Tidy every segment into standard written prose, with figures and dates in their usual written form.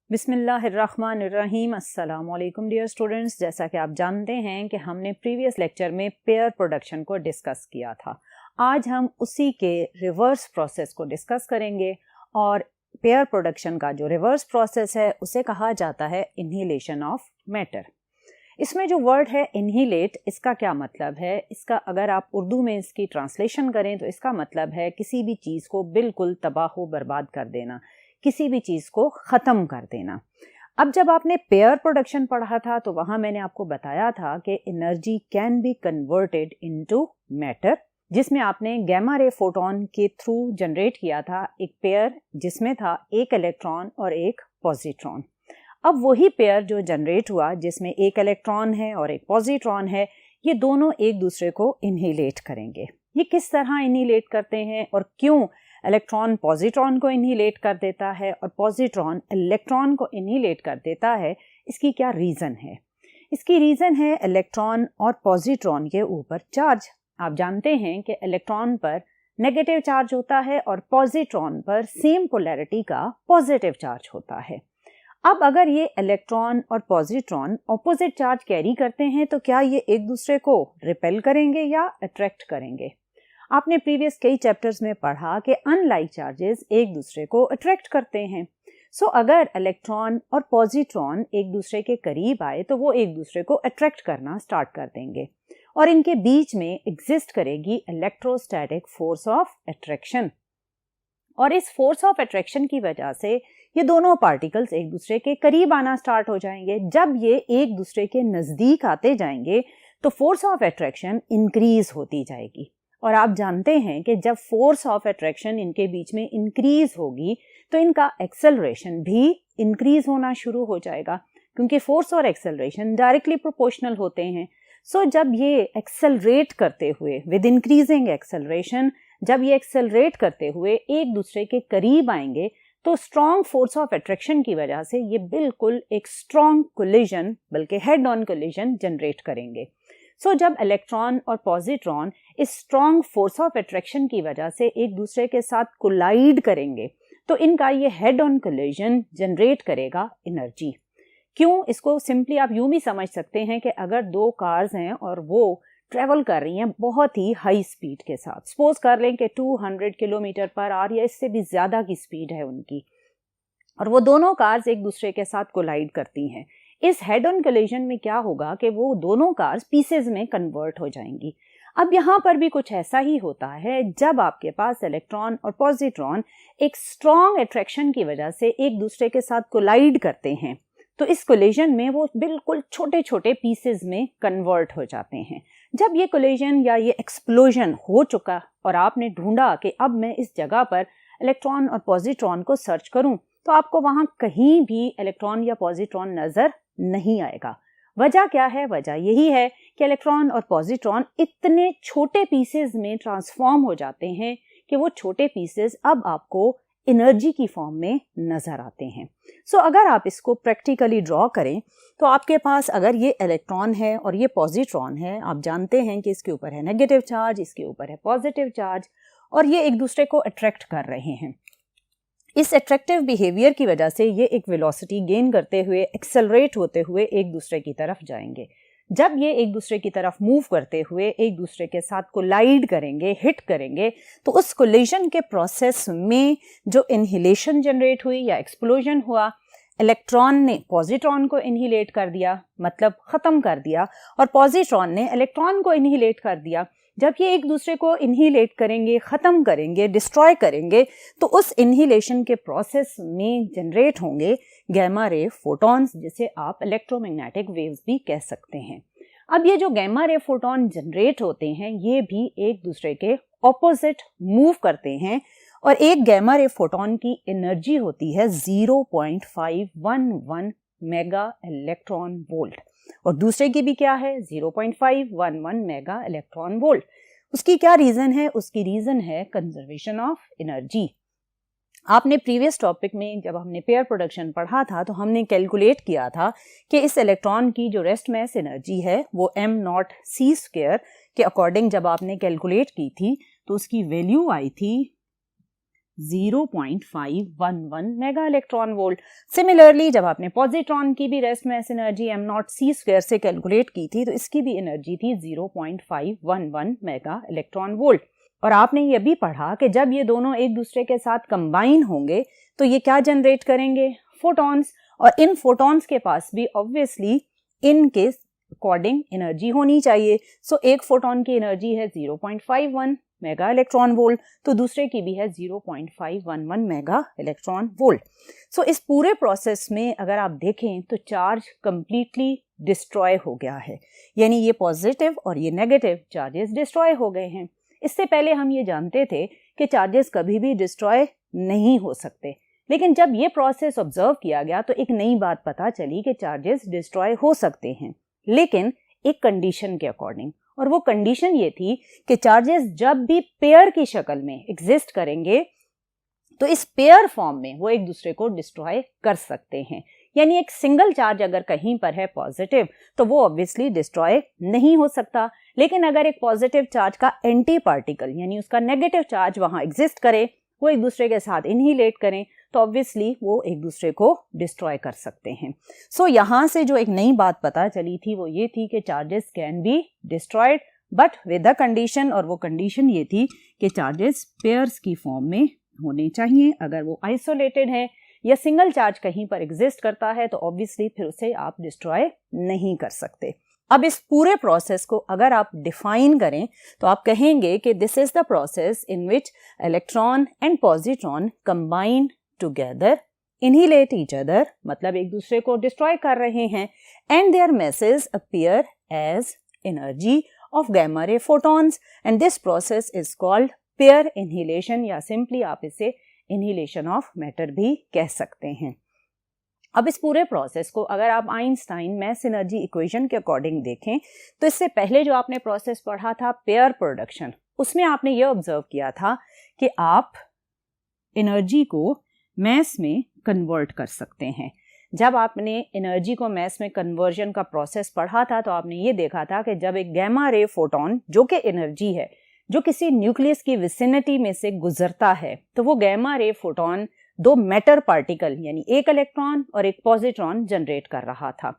बिस्मिल्लाहिर्रहमानिर्रहीम। अस्सलाम वालेकुम डियर स्टूडेंट्स। जैसा कि आप जानते हैं कि हमने प्रीवियस लेक्चर में पेयर प्रोडक्शन को डिस्कस किया था। आज हम उसी के रिवर्स प्रोसेस को डिस्कस करेंगे और पेयर प्रोडक्शन का जो रिवर्स प्रोसेस है उसे कहा जाता है इन्हीलेशन ऑफ मैटर। इसमें जो वर्ड है इन्हीलेट, इसका क्या मतलब है? इसका अगर आप उर्दू में इसकी ट्रांसलेशन करें तो इसका मतलब है किसी भी चीज़ को बिल्कुल तबाह बर्बाद कर देना, किसी भी चीज़ को ख़त्म कर देना। अब जब आपने पेयर प्रोडक्शन पढ़ा था तो वहाँ मैंने आपको बताया था कि energy can be converted into matter, जिसमें आपने गैमा रे फोटोन के थ्रू जनरेट किया था एक पेयर जिसमें था एक इलेक्ट्रॉन और एक पॉजिट्रॉन। अब वही पेयर जो जनरेट हुआ जिसमें एक इलेक्ट्रॉन है और एक पॉजिट्रॉन है, ये दोनों एक दूसरे को इन्हीलेट करेंगे। ये किस तरह इन्हीलेट करते हैं और क्यों इलेक्ट्रॉन पॉजिट्रॉन को इन्हीलेट कर देता है और पॉजिट्रॉन इलेक्ट्रॉन को इन्हीलेट कर देता है, इसकी क्या रीज़न है? इसकी रीज़न है इलेक्ट्रॉन और पॉजिट्रॉन के ऊपर चार्ज। आप जानते हैं कि इलेक्ट्रॉन पर नेगेटिव चार्ज होता है और पॉजिट्रॉन पर सेम पोलैरिटी का पॉजिटिव चार्ज होता है। अब अगर ये इलेक्ट्रॉन और पॉजिट्रॉन ऑपोजिट चार्ज कैरी करते हैं तो क्या ये एक दूसरे को रिपेल करेंगे या अट्रैक्ट करेंगे? आपने प्रीवियस कई चैप्टर्स में पढ़ा कि अनलाइक चार्जेस एक दूसरे को अट्रैक्ट करते हैं। सो अगर इलेक्ट्रॉन और पॉजिट्रॉन एक दूसरे के करीब आए तो वो एक दूसरे को अट्रैक्ट करना स्टार्ट कर देंगे और इनके बीच में एग्जिस्ट करेगी इलेक्ट्रोस्टैटिक फोर्स ऑफ अट्रैक्शन। और इस फोर्स ऑफ अट्रैक्शन की वजह से ये दोनों पार्टिकल्स एक दूसरे के करीब आना स्टार्ट हो जाएंगे। जब ये एक दूसरे के नज़दीक आते जाएंगे तो फोर्स ऑफ अट्रैक्शन इंक्रीज होती जाएगी। और आप जानते हैं कि जब फोर्स ऑफ अट्रैक्शन इनके बीच में इंक्रीज होगी तो इनका एक्सेलरेशन भी इंक्रीज होना शुरू हो जाएगा, क्योंकि फोर्स और एक्सेलरेशन डायरेक्टली प्रोपोर्शनल होते हैं। सो जब ये एक्सेलरेट करते हुए विद इंक्रीजिंग एक्सेलरेशन, जब ये एक्सेलरेट करते हुए एक दूसरे के करीब आएंगे तो स्ट्रॉन्ग फोर्स ऑफ अट्रैक्शन की वजह से ये बिल्कुल एक स्ट्रॉन्ग कोलिजन, बल्कि हेड ऑन कोलिजन जनरेट करेंगे। सो जब इलेक्ट्रॉन और पॉजिट्रॉन इस स्ट्रॉन्ग फोर्स ऑफ अट्रैक्शन की वजह से एक दूसरे के साथ कोलाइड करेंगे तो इनका ये हेड ऑन कोलिजन जनरेट करेगा एनर्जी। क्यों? इसको सिंपली आप यूं भी समझ सकते हैं कि अगर दो कार्स हैं और वो ट्रेवल कर रही हैं बहुत ही हाई स्पीड के साथ, सपोज कर लें कि 200 किलोमीटर पर आवर या इससे भी ज़्यादा की स्पीड है उनकी, और वो दोनों कार्स एक दूसरे के साथ कोलाइड करती हैं। इस हेड ऑन कोलिजन में क्या होगा कि वो दोनों कार्स पीसेज में कन्वर्ट हो जाएंगी। अब यहाँ पर भी कुछ ऐसा ही होता है। जब आपके पास इलेक्ट्रॉन और पॉजिट्रॉन एक स्ट्रॉन्ग अट्रैक्शन की वजह से एक दूसरे के साथ कोलाइड करते हैं तो इस कोलिजन में वो बिल्कुल छोटे छोटे पीसेज में कन्वर्ट हो जाते हैं। जब ये कोलिजन या ये एक्सप्लोजन हो चुका और आपने ढूंढा कि अब मैं इस जगह पर इलेक्ट्रॉन और पॉजिट्रॉन को सर्च करूं तो आपको वहां कहीं भी इलेक्ट्रॉन या पॉजिट्रॉन नजर नहीं आएगा। वजह क्या है? वजह यही है कि इलेक्ट्रॉन और पॉजिट्रॉन इतने छोटे पीसेज में ट्रांसफॉर्म हो जाते हैं कि वो छोटे पीसेज अब आपको एनर्जी की फॉर्म में नजर आते हैं। सो अगर आप इसको प्रैक्टिकली ड्रॉ करें तो आपके पास अगर ये इलेक्ट्रॉन है और ये पॉजिट्रॉन है, आप जानते हैं कि इसके ऊपर है नेगेटिव चार्ज, इसके ऊपर है पॉजिटिव चार्ज, और ये एक दूसरे को अट्रैक्ट कर रहे हैं। इस अट्रैक्टिव बिहेवियर की वजह से ये एक वेलोसिटी गेन करते हुए, एक्सेलरेट होते हुए एक दूसरे की तरफ जाएंगे। जब ये एक दूसरे की तरफ मूव करते हुए एक दूसरे के साथ कोलाइड करेंगे, हिट करेंगे, तो उस कोलिजन के प्रोसेस में जो इन्हीलेशन जनरेट हुई या एक्सप्लोजन हुआ, इलेक्ट्रॉन ने पॉजिट्रॉन को इन्हीलेट कर दिया, मतलब ख़त्म कर दिया, और पॉजिट्रॉन ने इलेक्ट्रॉन को इन्हीलेट कर दिया। जब ये एक दूसरे को इन्हीलेट करेंगे, ख़त्म करेंगे, डिस्ट्रॉय करेंगे, तो उस इन्हीलेशन के प्रोसेस में जनरेट होंगे गैमा रे फोटॉन्स, जिसे आप इलेक्ट्रोमैग्नेटिक वेव्स भी कह सकते हैं। अब ये जो गैमा रे फोटॉन जनरेट होते हैं ये भी एक दूसरे के ऑपोजिट मूव करते हैं और एक गैमा रे फोटॉन की एनर्जी होती है 0.511 मेगा इलेक्ट्रॉन वोल्ट और दूसरे की भी क्या है 0.511 मेगा इलेक्ट्रॉन वोल्ट। उसकी क्या रीज़न है? उसकी रीज़न है कंजर्वेशन ऑफ एनर्जी। आपने प्रीवियस टॉपिक में जब हमने पेयर प्रोडक्शन पढ़ा था तो हमने कैलकुलेट किया था कि इस इलेक्ट्रॉन की जो रेस्ट मास एनर्जी है वो m0c² के अकॉर्डिंग जब आपने कैलकुलेट की थी तो उसकी वैल्यू आई थी 0.511 मेगा इलेक्ट्रॉन वोल्ट। सिमिलरली जब आपने पॉजिट्रॉन की भी रेस्ट मास एनर्जी m0c² से कैलकुलेट की थी तो इसकी भी एनर्जी थी 0.511 मेगा इलेक्ट्रॉन वोल्ट। और आपने ये भी पढ़ा कि जब ये दोनों एक दूसरे के साथ कंबाइन होंगे तो ये क्या जनरेट करेंगे, फोटॉन्स। और इन फोटॉन्स के पास भी ऑब्वियसली इनके अकॉर्डिंग एनर्जी होनी चाहिए। सो एक फोटॉन की एनर्जी है 0.51 मेगा इलेक्ट्रॉन वोल्ट, तो दूसरे की भी है 0.511 मेगा इलेक्ट्रॉन वोल्ट। सो इस पूरे प्रोसेस में अगर आप देखें तो चार्ज कंप्लीटली डिस्ट्रॉय हो गया है, यानी ये पॉजिटिव और ये नेगेटिव चार्जेस डिस्ट्रॉय हो गए हैं। इससे पहले हम ये जानते थे कि चार्जेस कभी भी डिस्ट्रॉय नहीं हो सकते, लेकिन जब ये प्रोसेस ऑब्जर्व किया गया तो एक नई बात पता चली कि चार्जेस डिस्ट्रॉय हो सकते हैं, लेकिन एक कंडीशन के अकॉर्डिंग। और वो कंडीशन ये थी कि चार्जेस जब भी पेयर की शक्ल में एग्जिस्ट करेंगे तो इस पेयर फॉर्म में वो एक दूसरे को डिस्ट्रॉय कर सकते हैं। यानी एक सिंगल चार्ज अगर कहीं पर है पॉजिटिव तो वो ऑब्वियसली डिस्ट्रॉय नहीं हो सकता, लेकिन अगर एक पॉजिटिव चार्ज का एंटी पार्टिकल यानी उसका नेगेटिव चार्ज वहां एग्जिस्ट करे, वो एक दूसरे के साथ इनहिलेट करें, तो ऑब्वियसली वो एक दूसरे को डिस्ट्रॉय कर सकते हैं। सो यहाँ से जो एक नई बात पता चली थी वो ये थी कि charges can be destroyed but with a condition, और वो कंडीशन ये थी कि चार्जेस पेयर्स की फॉर्म में होने चाहिए। अगर वो आइसोलेटेड है या सिंगल चार्ज कहीं पर एग्जिस्ट करता है तो ऑब्वियसली फिर उसे आप डिस्ट्रॉय नहीं कर सकते। अब इस पूरे प्रोसेस को अगर आप डिफाइन करें तो आप कहेंगे कि this is the process in which electron and positron combine together, annihilate each other, मतलब एक दूसरे को डिस्ट्रॉय कर रहे हैं, and their masses appear as energy of gamma ray photons, and this process is called pair annihilation, या simply आप इसे इनहिलेशन ऑफ मैटर भी कह सकते हैं। अब इस पूरे प्रोसेस को अगर आप आइंस्टाइन मैस एनर्जी इक्वेशन के अकॉर्डिंग देखें तो इससे पहले जो आपने प्रोसेस पढ़ा था पेयर प्रोडक्शन, उसमें आपने ये ऑब्जर्व किया था कि आप एनर्जी को मैस में कन्वर्ट कर सकते हैं। जब आपने एनर्जी को मैस में कन्वर्जन का प्रोसेस पढ़ा था तो आपने ये देखा था कि जब एक गैमा रे फोटॉन जो कि एनर्जी है जो किसी न्यूक्लियस की विसिनिटी में से गुजरता है तो वो गैमा रे फोटॉन दो मैटर पार्टिकल यानी एक इलेक्ट्रॉन और एक पॉजिट्रॉन जनरेट कर रहा था।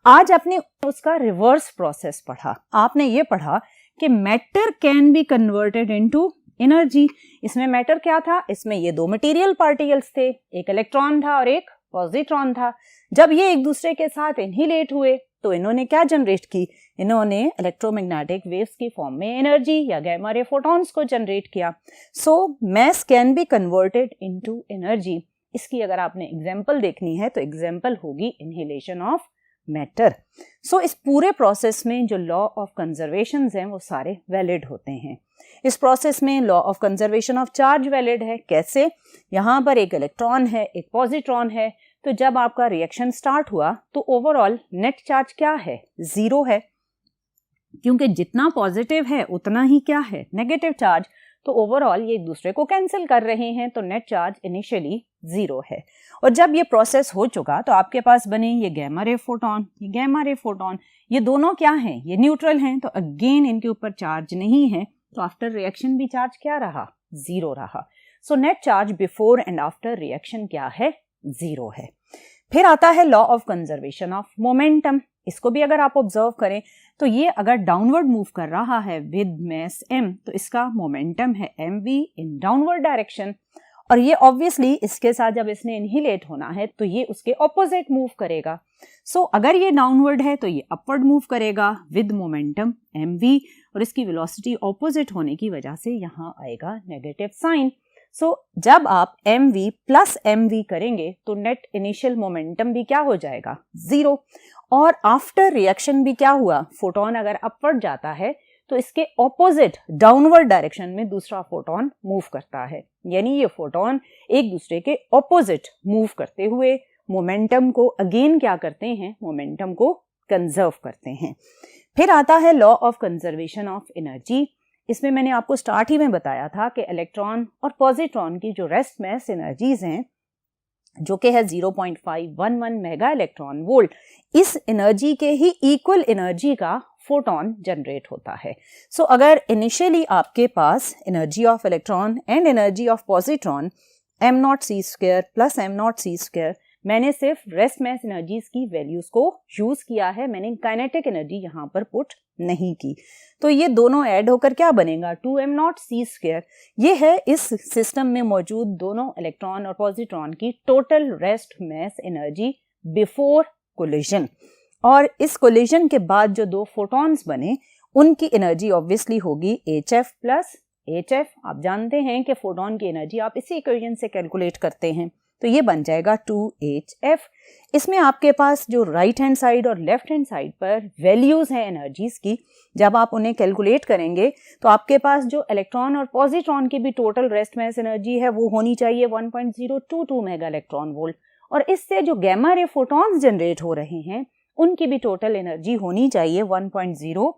आज आपने उसका रिवर्स प्रोसेस पढ़ा। आपने ये पढ़ा कि matter can be converted into energy. इसमें मैटर क्या था? इसमें ये दो मटेरियल पार्टिकल्स थे, एक इलेक्ट्रॉन था और एक पॉजिट्रॉन था। जब ये एक दूसरे के साथ इनहिलेट हुए तो इन्होंने क्या जनरेट की? इन्होंने इलेक्ट्रोमैग्नेटिक वेव्स की फॉर्म में एनर्जी या गैमा रे फोटॉन्स को जनरेट किया। So mass can be converted into energy. इसकी अगर आपने एग्जांपल देखनी है तो एग्जांपल होगी इनहिलेशन ऑफ मैटर। सो इस पूरे प्रोसेस में जो लॉ ऑफ कंजर्वेशन हैं वो सारे वैलिड होते हैं। इस प्रोसेस में law of conservation of charge valid है। कैसे? यहाँ पर एक इलेक्ट्रॉन है, एक पॉजिट्रॉन है, तो जब आपका रिएक्शन स्टार्ट हुआ तो ओवरऑल नेट चार्ज क्या है? 0 है, क्योंकि जितना पॉजिटिव है उतना ही क्या है? Negative charge. तो ओवरऑल ये एक दूसरे को कैंसिल कर रहे हैं, तो नेट चार्ज इनिशियली 0 है। और जब ये प्रोसेस हो चुका तो आपके पास बने ये गैमा रे फोटॉन, ये गैमा रे फोटॉन, ये दोनों क्या हैं? ये न्यूट्रल हैं, तो अगेन इनके ऊपर चार्ज नहीं है, तो आफ्टर रिएक्शन भी चार्ज क्या रहा? 0 रहा। So net charge before and after reaction क्या है? 0 है। फिर आता है law of conservation of momentum. इसको भी अगर आप ऑब्जर्व करें तो ये अगर डाउनवर्ड मूव कर रहा है विद मास m तो इसका मोमेंटम है mv इन डाउनवर्ड डायरेक्शन, और ये ऑब्वियसली इसके साथ जब इसने इनहिलेट होना है तो ये उसके ऑपोजिट मूव करेगा। सो अगर ये डाउनवर्ड है तो ये अपवर्ड मूव करेगा विद मोमेंटम mv, और इसकी वेलोसिटी ऑपोजिट होने की वजह से यहाँ आएगा नेगेटिव साइन। सो जब आप mv प्लस mv करेंगे तो नेट इनिशियल मोमेंटम भी क्या हो जाएगा? 0। और आफ्टर रिएक्शन भी क्या हुआ? फोटोन अगर अपवर्ड जाता है तो इसके ऑपोजिट डाउनवर्ड डायरेक्शन में दूसरा फोटोन मूव करता है, यानी ये फोटोन एक दूसरे के ऑपोजिट मूव करते हुए मोमेंटम को अगेन क्या करते हैं? मोमेंटम को कंजर्व करते हैं। फिर आता है law of conservation of energy. इसमें मैंने आपको स्टार्ट ही में बताया था कि इलेक्ट्रॉन और पॉजिट्रॉन की जो रेस्ट मास एनर्जीज हैं जो कि है 0.511 मेगा इलेक्ट्रॉन वोल्ट, इस एनर्जी के ही इक्वल एनर्जी का फोटोन जनरेट होता है। सो अगर इनिशियली आपके पास energy of electron and energy of positron m0c² plus m0c², मैंने सिर्फ रेस्ट मास एनर्जीज की वैल्यूज को यूज किया है, मैंने काइनेटिक एनर्जी यहाँ पर पुट नहीं की। तो ये दोनों ऐड होकर क्या बनेगा, 2m0c²। ये है इस सिस्टम में मौजूद दोनों इलेक्ट्रॉन और पॉजिट्रॉन की total rest mass energy before collision. और इस कोलिजन के बाद जो दो फोटॉन्स बने उनकी एनर्जी ऑब्वियसली होगी HF प्लस HF। आप जानते हैं कि फोटॉन की एनर्जी आप इसी इक्वेशन से कैलकुलेट करते हैं, तो ये बन जाएगा 2HF। इसमें आपके पास जो राइट हैंड साइड और लेफ्ट हैंड साइड पर वैल्यूज हैं एनर्जीज की, जब आप उन्हें कैलकुलेट करेंगे तो आपके पास जो इलेक्ट्रॉन और पॉजिट्रॉन की भी टोटल रेस्ट मास एनर्जी है वो होनी चाहिए 1.022 मेगा इलेक्ट्रॉन वोल्ट, और इससे जो गैमा रे फोटॉन्स जनरेट हो रहे हैं उनकी भी टोटल एनर्जी होनी चाहिए 1.0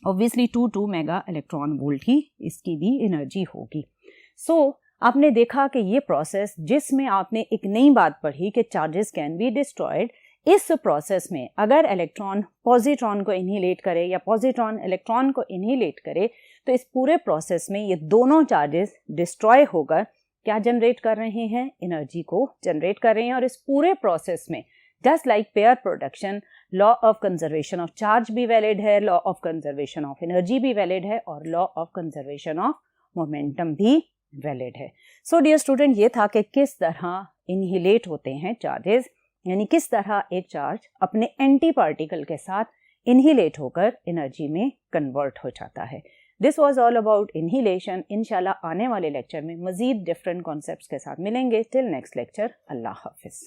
ऑब्वियसली 22 मेगा इलेक्ट्रॉन वोल्ट ही इसकी भी एनर्जी होगी। सो आपने देखा कि ये प्रोसेस जिसमें आपने एक नई बात पढ़ी कि चार्जेस कैन बी डिस्ट्रॉयड, इस प्रोसेस में अगर इलेक्ट्रॉन पॉजिट्रॉन को इनहिलेट करे या पॉजिट्रॉन इलेक्ट्रॉन को इनहिलेट करे तो इस पूरे प्रोसेस में ये दोनों चार्जेस डिस्ट्रॉय होकर क्या जनरेट कर रहे हैं, एनर्जी को जनरेट कर रहे हैं। और इस पूरे प्रोसेस में just like pair production, law of conservation of charge भी वैलिड है, law of conservation of energy भी वैलिड है और law of conservation of momentum भी वैलिड है। सो डियर स्टूडेंट, ये था कि किस तरह इनहिलेट होते हैं चार्जेस, यानी किस तरह एक चार्ज अपने एंटी पार्टिकल के साथ इनहिलेट होकर एनर्जी में कन्वर्ट हो जाता है। This was all about annihilation. इंशाल्लाह आने वाले लेक्चर में मजीद डिफरेंट कॉन्सेप्ट्स के साथ मिलेंगे। टिल नेक्स्ट लेक्चर, अल्लाह हाफिज।